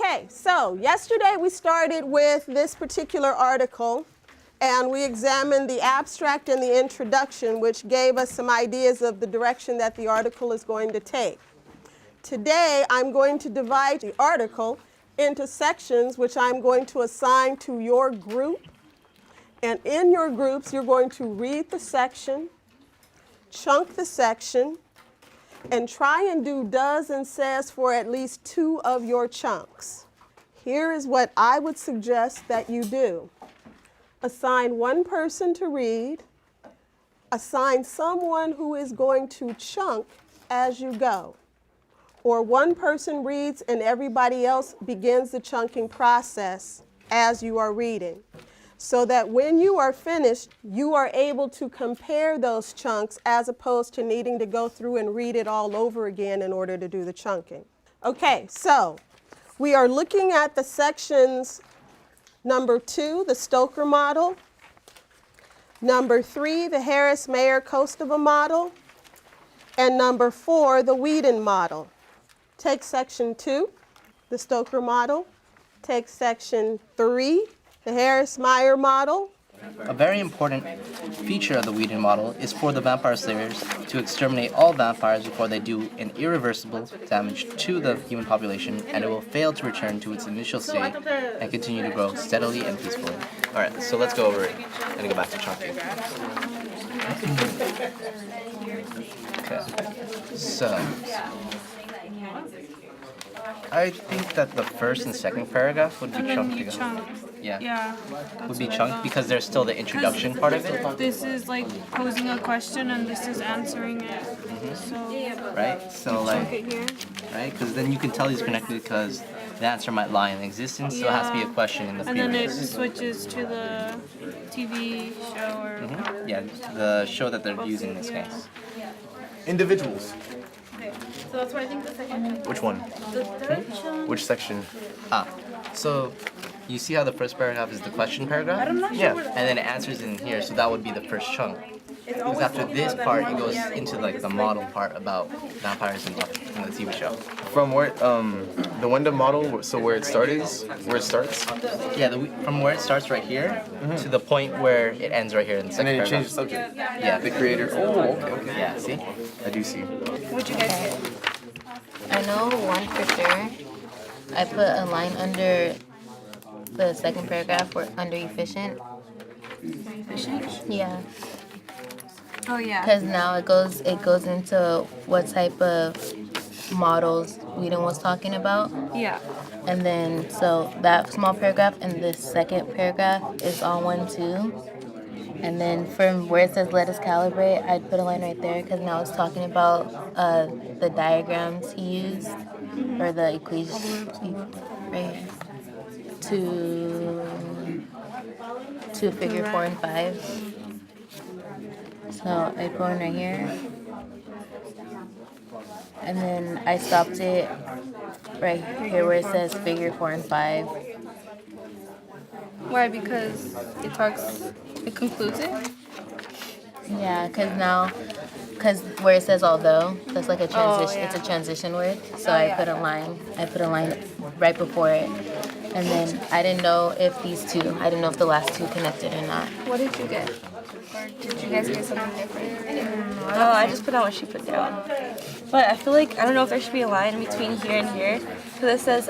Okay, so yesterday we started with this particular article and we examined the abstract and the introduction, which gave us some ideas of the direction that the article is going to take. Today I'm going to divide the article into sections which I'm going to assign to your group. And in your groups you're going to read the section, chunk the section, and try and do does and says for at least 2 of your chunks. Here is what I would suggest that you do. Assign one person to read, assign someone who is going to chunk as you go. Or one person reads and everybody else begins the chunking process as you are reading, so that when you are finished, you are able to compare those chunks as opposed to needing to go through and read it all over again in order to do the chunking. Okay, so we are looking at the sections number 2, the Stoker model, number 3, the Harris-Mayer-Kostova model, and number 4, the Whedon model. Take section 2, the Stoker model, take section 3, the Harris-Mayer model. A very important feature of the Whedon model is for the vampire slayers to exterminate all vampires before they do an irreversible damage to the human population, and it will fail to return to its initial state and continue to grow steadily and peacefully. Alright, so let's go over it and go back to chunking. Okay, so I think that the first and second paragraph would be chunked together. Yeah. Would be chunked because there's still the introduction part of it. This is like posing a question and this is answering it. So Right? So chunk like, it here. right? Because then you can tell these connected because the answer might lie in existence, so it has to be a question in the And then it previous. switches to the TV show or Yeah, the show that they're using in this case. Individuals. So that's why I think the second Which one? the third chunk. Which section? So you see how the first paragraph is the question paragraph? Yeah. And then it answers in here, so that would be the first chunk. Because after this part, it goes into like the model part about vampires in the TV show. From where, the Wyndham model, so where it starts? Yeah, from where it starts right here to the point where it ends right here in the And second then you paragraph. change the subject. Yeah. The creator. Oh, okay. Yeah, see? I do see. What'd you guys get? I know one for sure. I put a line under the second paragraph for under efficient. Efficient? Yeah, Oh yeah. because now it goes into what type of models Whedon was talking about, Yeah. and then so that small paragraph and this second paragraph is all one too. And then from where it says let us calibrate, I'd put a line right there because now it's talking about the diagrams he used or the equations right here to figure 4 and 5. So I put one right here. And then I stopped it right here where it says figure 4 and 5. Why? Because it concludes it? Yeah, because where it says although, that's like a transition. It's a transition word. So I put a line right before it. And then I didn't know if the last two connected or not. What did you get? Or did you guys get something different? Oh, I just put down what she put down. But I feel like, I don't know if there should be a line in between here and here. Because it says,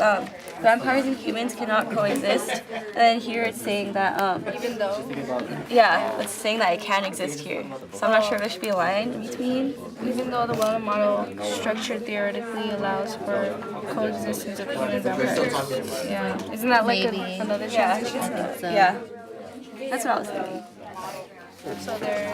vampires and humans cannot coexist. And then here it's saying that, Even though. yeah, it's saying that it can exist here. So I'm not sure if there should be a line in between. Even though the Whedon model structure theoretically allows for coexistence of human vampires. Yeah. Isn't that like Maybe. another Yeah. transition? So, Yeah. That's what I was thinking. So there's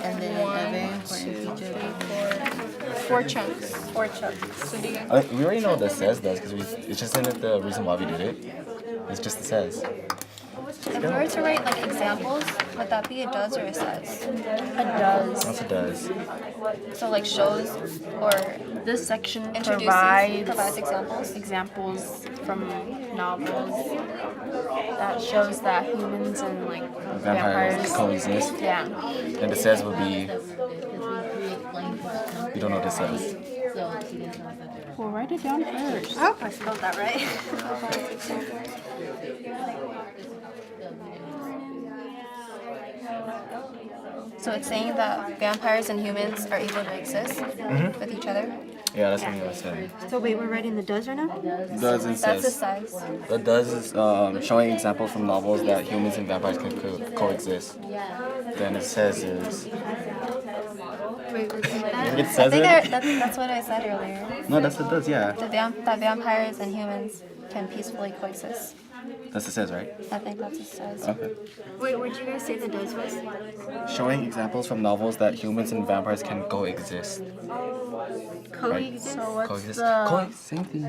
And then a very important feature. 4 chunks. 4 chunks. So do you We already know what the says does because it's just in it the reason why we did it. It's just the says. If we were to write like examples, would that be a does or a says? a does? That's a does. So like shows or This section provides provides examples. examples from novels that shows that humans and like Vampires coexist. Yeah. And the says would be, you don't know what it says. So she didn't know that. Well, write it down first. I hope I spelled that right. So it's saying that vampires and humans are able to exist with each other. Yeah, that's what I was saying. So wait, we're writing the does right now? Does and That's the says. size. The does is showing examples from novels that humans and vampires can coexist. Then it says is. Wait, repeat that. I think it I says think it. that's what I said earlier. No, that's it does, yeah. That vampires and humans can peacefully coexist. That's it says, right? I think that's what it says. Okay. Wait, what'd you guys say the does was? Showing examples from novels that humans and vampires can coexist. Coexist. Coexist. the- Same thing.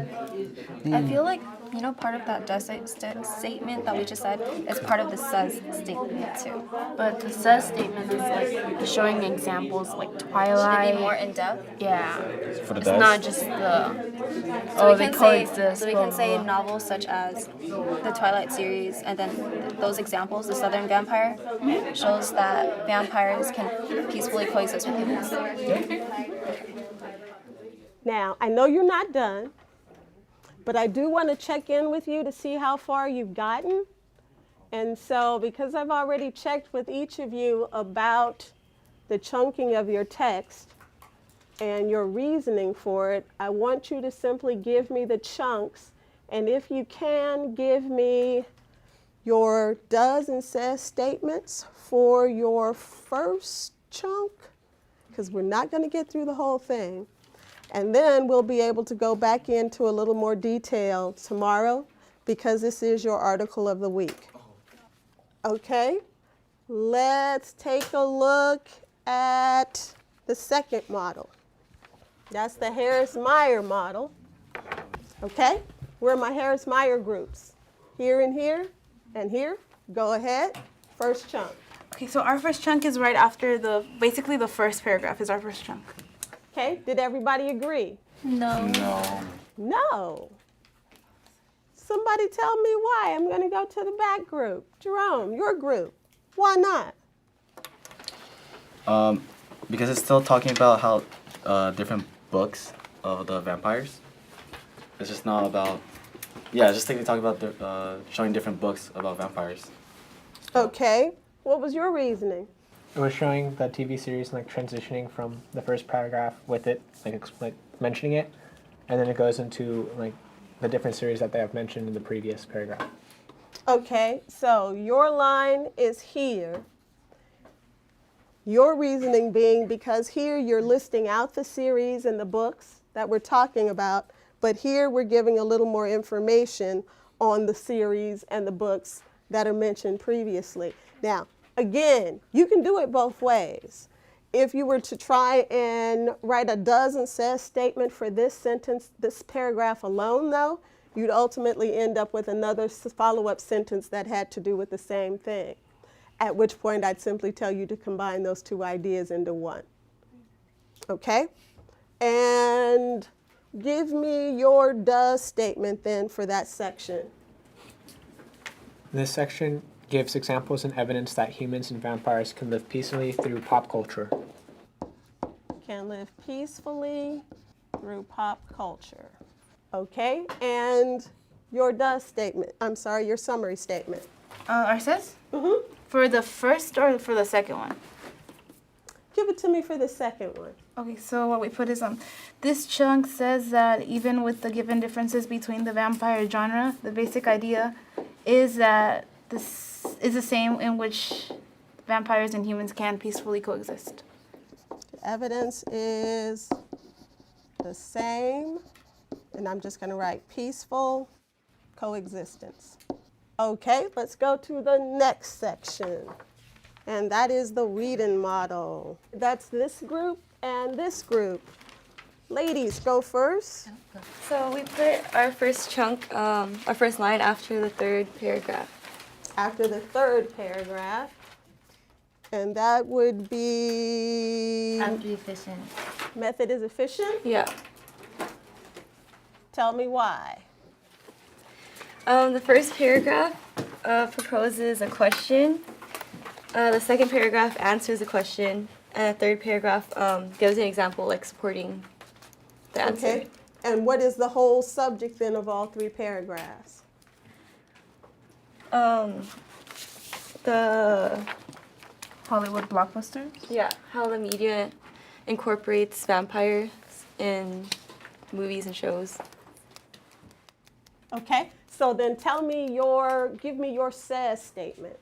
I feel like, part of that does statement that we just said is part of the says statement too. But the says statement is like showing examples like Should it Twilight. be more in depth? Yeah. For the It's does. not just the. So we they can coexist. So we blah, can say blah, blah. novels such as the Twilight series, and then those examples, the Southern Vampire, shows that vampires can peacefully coexist with humans. Now, I know you're not done, but I do want to check in with you to see how far you've gotten. And so, because I've already checked with each of you about the chunking of your text and your reasoning for it, I want you to simply give me the chunks. And if you can, give me your does and says statements for your first chunk, because we're not going to get through the whole thing. And then we'll be able to go back into a little more detail tomorrow, because this is your article of the week. Okay, let's take a look at the second model. That's the Harris-Meyer model. Okay, where are my Harris-Meyer groups? Here and here and here. Go ahead, first chunk. Okay, so our first chunk is right after basically the first paragraph is our first chunk. Okay, did everybody agree? No. No. No. Somebody tell me why. I'm going to go to the back group. Jerome, your group. Why not? Because it's still talking about how different books of the vampires. It's just not about. Yeah, it's just talking about showing different books about vampires. Okay. What was your reasoning? It was showing the TV series like transitioning from the first paragraph with it, like mentioning it, and then it goes into like the different series that they have mentioned in the previous paragraph. Okay, so your line is here. Your reasoning being because here you're listing out the series and the books that we're talking about, but here we're giving a little more information on the series and the books that are mentioned previously. Now, again, you can do it both ways. If you were to try and write a does and says statement for this sentence, this paragraph alone, though, you'd ultimately end up with another follow-up sentence that had to do with the same thing, at which point I'd simply tell you to combine those two ideas into one. Okay? And give me your does statement then for that section. This section gives examples and evidence that humans and vampires can live peacefully through pop culture. Can live peacefully through pop culture. Okay, and your does statement. I'm sorry, your summary statement. Our says? For the first or for the second one? Give it to me for the second one. Okay, so what we put is this chunk says that even with the given differences between the vampire genre, the basic idea is that this is the same in which vampires and humans can peacefully coexist. The evidence is the same, and I'm just going to write peaceful coexistence. Okay, let's go to the next section, and that is the Whedon model. That's this group and this group. Ladies, go first. So we put our first chunk, our first line after the third paragraph. After the third paragraph, and that would be After efficient. method is efficient. Yeah. Tell me why. The first paragraph proposes a question. The second paragraph answers a question. And the third paragraph gives an example, like supporting the answer. Okay. And what is the whole subject then of all 3 paragraphs? The Hollywood blockbusters. how the media incorporates vampires in movies and shows. Okay. So then give me your says statement.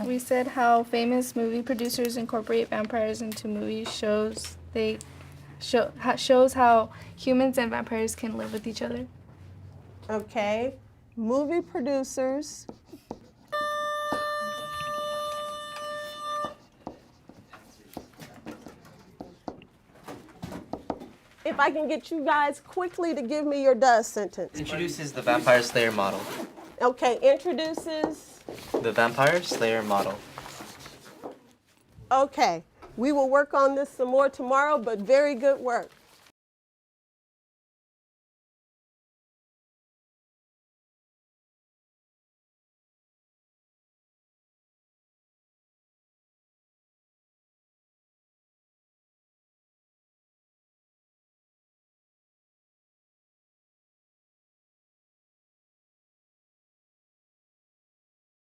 We said how famous movie producers incorporate vampires into movie shows. Shows how humans and vampires can live with each other. Okay. Movie producers if I can get you guys quickly to give me your does sentence. Introduces the Vampire Slayer model. Okay, introduces. The Vampire Slayer model. Okay, we will work on this some more tomorrow, but very good work.